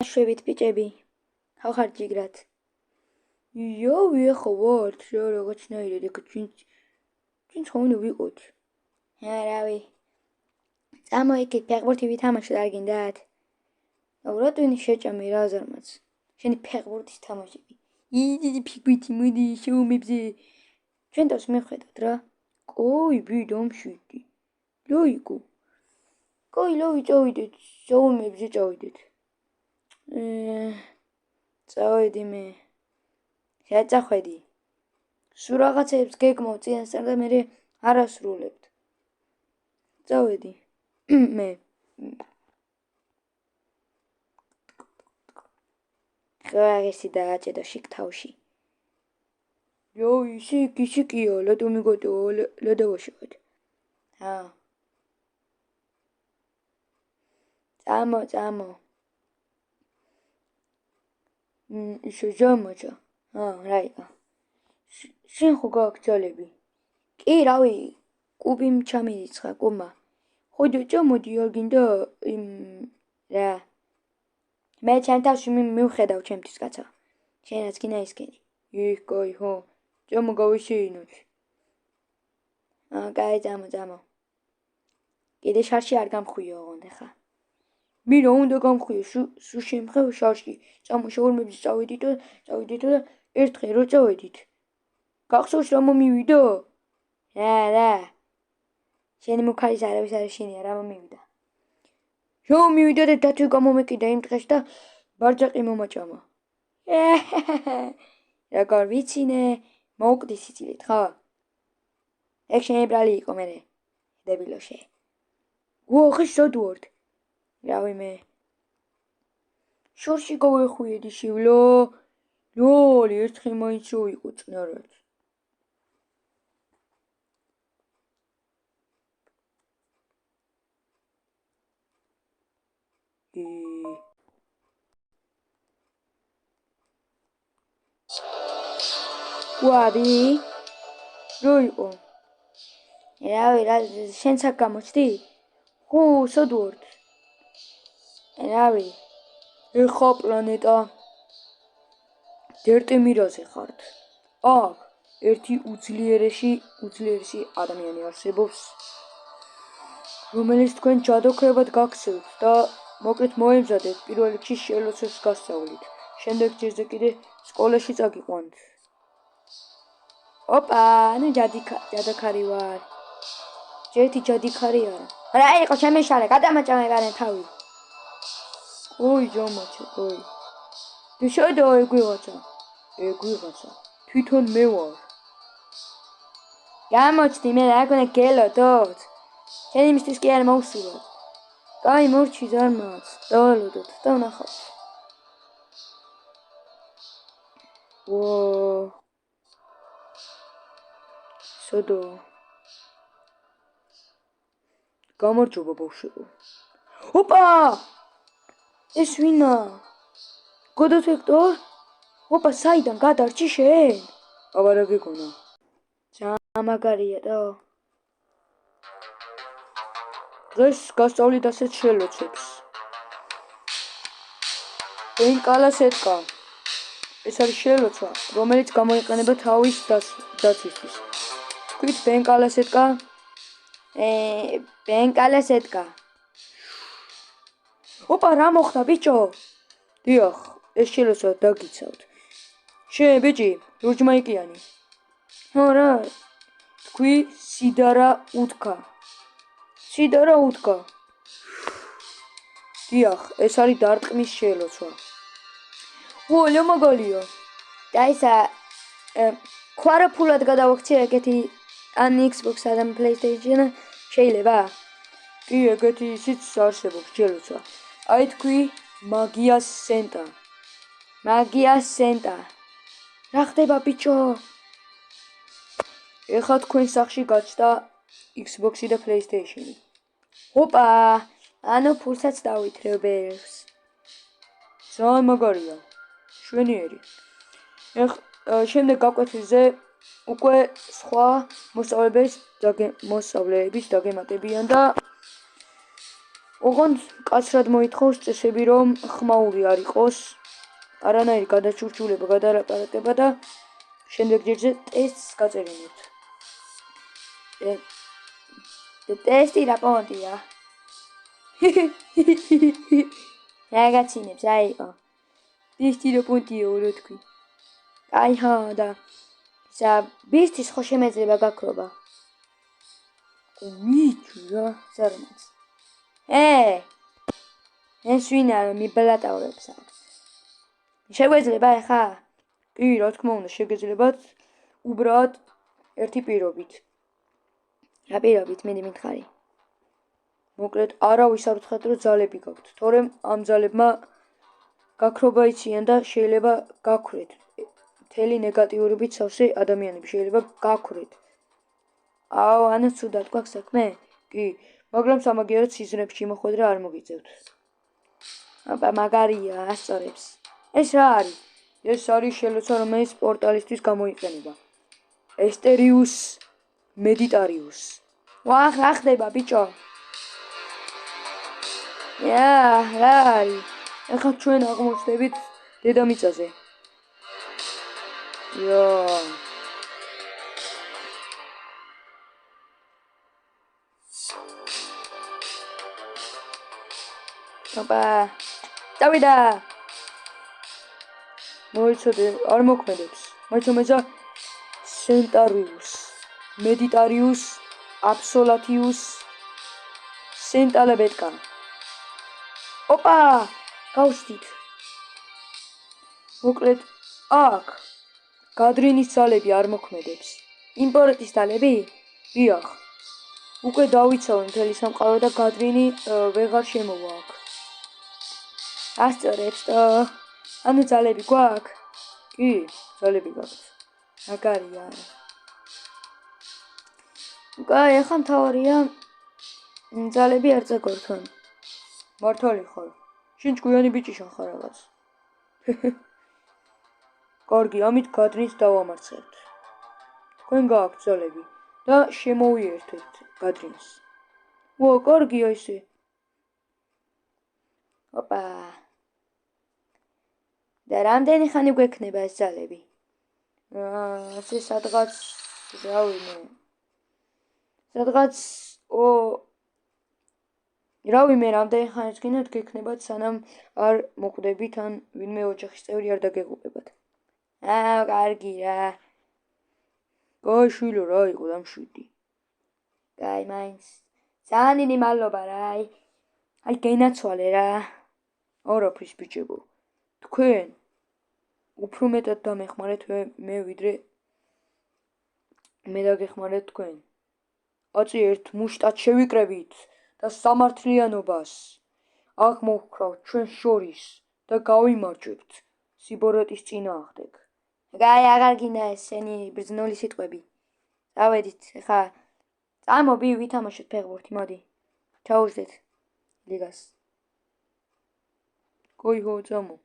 დაშვებით ბიჭები. ხარ ჯიგრად. იო, ეხა ვარ, რა რაღაცნაირად ეხა ჩვენ ხომ ვიყოთ. რავი. წამოიქით ფეხბურთი ვითამაშოთ არ გინდათ? რატომ შეჭამე რა ზარმაც? შენი ფეხბურთის თამაშები. იდი ფიგვითი მოდი შოუმებზე. ჩვენ დავს მივხედოთ რა. კოი ბიდომშვიდი. ლოიკო. კოი ლოვი წავიდეთ, შოუმებზე წავიდეთ. წავედი მე. შეაწახვედი. სულ რაღაცებს გეკმო წინასწარ და მე არ ასრულებთ. წავედი. მე. ხა ესე დააჭედო შიგ თავში. იო, ისიკიო, ლადო მიგოტო, ლადავაშოთ. წამო. ისე ჟამაჭა. რაია. შენ ხო გაქვს ძალები? კი, რავი, კუბი ჩამირიცხა, კუმა. ხოდო წამოდი არ გინდა რა. მე ჩემ თავში მივხედავ ჩემთვის კაცო. შენაც გინდა ისკენი. კაი, ხო. წამო გავიშინოთ. კაი, წამო. კიდე შარში არ გამხვიო ოღონდ ხა. მე რა უნდა გამხვიო, სულ შემხევ შარში. წამო შაურმებზე წავედით და ერთხელ რო წავედით. გახსოვს რა მომივიდა? რა. შენი მუქარის არავის არ შეშინია რა მომივიდა. მივიდა და დათვი გამომეკიდა იმ დღეს და ბარძაყი მომაჭამა. როგორ ვიცინე, მოვკვდი სიცილით, ხო? ეგ შენი ბრალი იყო მერე. დებილოშე. ხე სად ვართ? რავი მე. შორში გავეხვიედი შივლო. ლოლი, ერთხელ მაინც რო იყო წნარად. ყვავი? რო იყო? რავი, შენც აქ გამოჩდი? ხო, სად ვართ? რავი. ეხა პლანეტა დერტემირაზე ხართ. აქ ერთი უძლიერესი ადამიანი არსებობს, რომელიც თქვენ ჯადოქრებად გაქცევთ და მოკლედ მოემზადეთ პირველ რიგში შელოცვებს გასწავლით. შემდეგ ჯერზე კიდე სკოლაში წაგიყვანთ. ოპა, ჯადოქარი ვარ. ჯერთი ჯადოქარი არა. რა იყო შემეშალე, გადამაჭამებარენ თავი. ოი ჯამაჩა, ოი. და შედო ეგ ვიღაცა. თვითონ მე ვარ. გამოჩდი მე რა გქონდა გელოდოთ. შენ იმისთვის კი არ მოვსურვებ. კაი მორჩი ზარმაც, დავალოდოთ და ვნახავთ. სოდო. გამარჯობა ბავშვებო. ოპა! ეს ვინა? გოდოთ ვექტორ? ოპა, საიდან გადარჩი შენ? აბა რა გეკონა? მაგარია და დღეს გასწავლით ასეთ შელოცვებს. ბენკალასეტკა. ეს არის შელოცვა, რომელიც გამოიყენება თავის დაცვისთვის. თქვით ბენკალასეტკა. ბენკალასეტკა. ოპა, რა მოხდა ბიჭო? დიახ, ეს შელოცვა დაგიცავთ. შენ ბიჭი, ლურჯმაიკიანი. ხო რა. თქვი სიდარა უთქა. დიახ, ეს არის დარტყმის შელოცვა. რა მაგალია. და ისა ქვარაფულად გადავაქცია ეგეთი ან Xbox-ა და PlayStation-ა შეიძლება? კი, ეგეთი ისიც არსებობს შელოცვა. აი თქვი მაგიას სენტა. რა ხდება ბიჭო? ეხლა თქვენ სახში გაჩნდა Xbox-ი და PlayStation-ი. ოპა, ანუ ფულსაც დავითრევ ბერს. ძალიან მაგარია. შვენიერი. შემდეგ გაკვეთილზე უკვე სხვა მოსწავლეების დაგემატებიან და ოღონდ კაცრად მოითხოვს წესები, რომ ხმაური არ იყოს, არანაირი გადაჩურჩულება, გადალაპარაკება და შემდეგ ჯერზე ტესტს გაწერინოთ. ტესტი რა პონტია? რაღაცინებს აიყო. ტესტი რა პონტია რა თქვი? აი ხა და ბისთვის ხო შემეძლება გაქრობა? მიჩუ რა ზარმაც. ეს ვინ არა მიბლატავრებს აქვს. შეგვეძლება ხა? კი, რა თქმა უნდა, შეგეძლებათ უბრალოდ ერთი პირობით. რა პირობით მე მითხარი? მოკლედ არავის არ ვთქვათ, რომ ძალები გაქვთ, თორემ ამ ძალებმა გაქრობა იციან და შეიძლება გაქვრეთ. მთელი ნეგატიურობით სავსე ადამიანები შეიძლება გაქვრეთ. აუ, ანუ ცუდად გვაქვს საქმე? კი, მაგრამ სამაგიეროდ სიზმრებში მოხვედრა არ მოგიწევთ. აბა, მაგარია, ასწორებს. ეს რა არის? ეს არის შელოცა, რომელიც პორტალისთვის გამოიყენება. ესტერიუს მედიტარიუს. ვახ, რა ხდება, ბიჭო? რა არის? ეხლა ჩვენ აღმოჩნდებით დედამიწაზე. ოპა, დავიდა. მოიცოდე, არ მოქმედებს. მაჩომეცა სენტარიუს, მედიტარიუს, აბსოლატიუს, სენტალაბეტკა. ოპა, გავშთით. მოკლედ, აქ გადრინის ძალები არ მოქმედებს. იმპორტის ძალები? დიახ. უკვე დავიცავე მთელი სამყარო და გადრინი ვეღარ შემოვა აქ. ასწორებს და ანუ ძალები გვაქვს? კი, ძალები გაქვთ. მაგარია. კაი, ახლა მთავარია ძალები არ წაგორთონ. მართალი ხარ. შენ ჭკვიანი ბიჭი ხარ რაღაც. კარგი, ამით გადრინს დავამარცხებთ. თქვენ გააქვთ ძალები და შემოვიერთეთ გადრინს. კარგია ესე. ოპა. და რამდენი ხანი გვექნება ეს ძალები? ასე სადღაც რავიმე. სადღაც რავიმე რამდენი ხანიც გინდათ გექნებათ სანამ არ მოკვდებით ან ვინმე ოჯახის წევრი არ დაგეგუპებათ. კარგი რა. კაი შვილო რა იყო დამშვიდი. კაი მაინც. ძალიან დიდი მადლობა რა. აი გენაცვალე რა. არაფრის ბიჭებო. თქვენ უფრო მეტად დამეხმარეთ მე ვიდრე მე დაგეხმარეთ თქვენ. აწი ერთ მუშტად შევიკრებით და სამართლიანობას აქ მოვქრავთ ჩვენ შორის და გავიმარჯვებთ სიბოროტის წინააღმდეგ. კაი, აღარ გინდა ესენი ბრძნული სიტყვები. წავედით, ხა წამოდი ვითამაშოთ ფეხბურთი, მოდი. ჩაუждეთ ლიგას. კაი, ხო, წამო.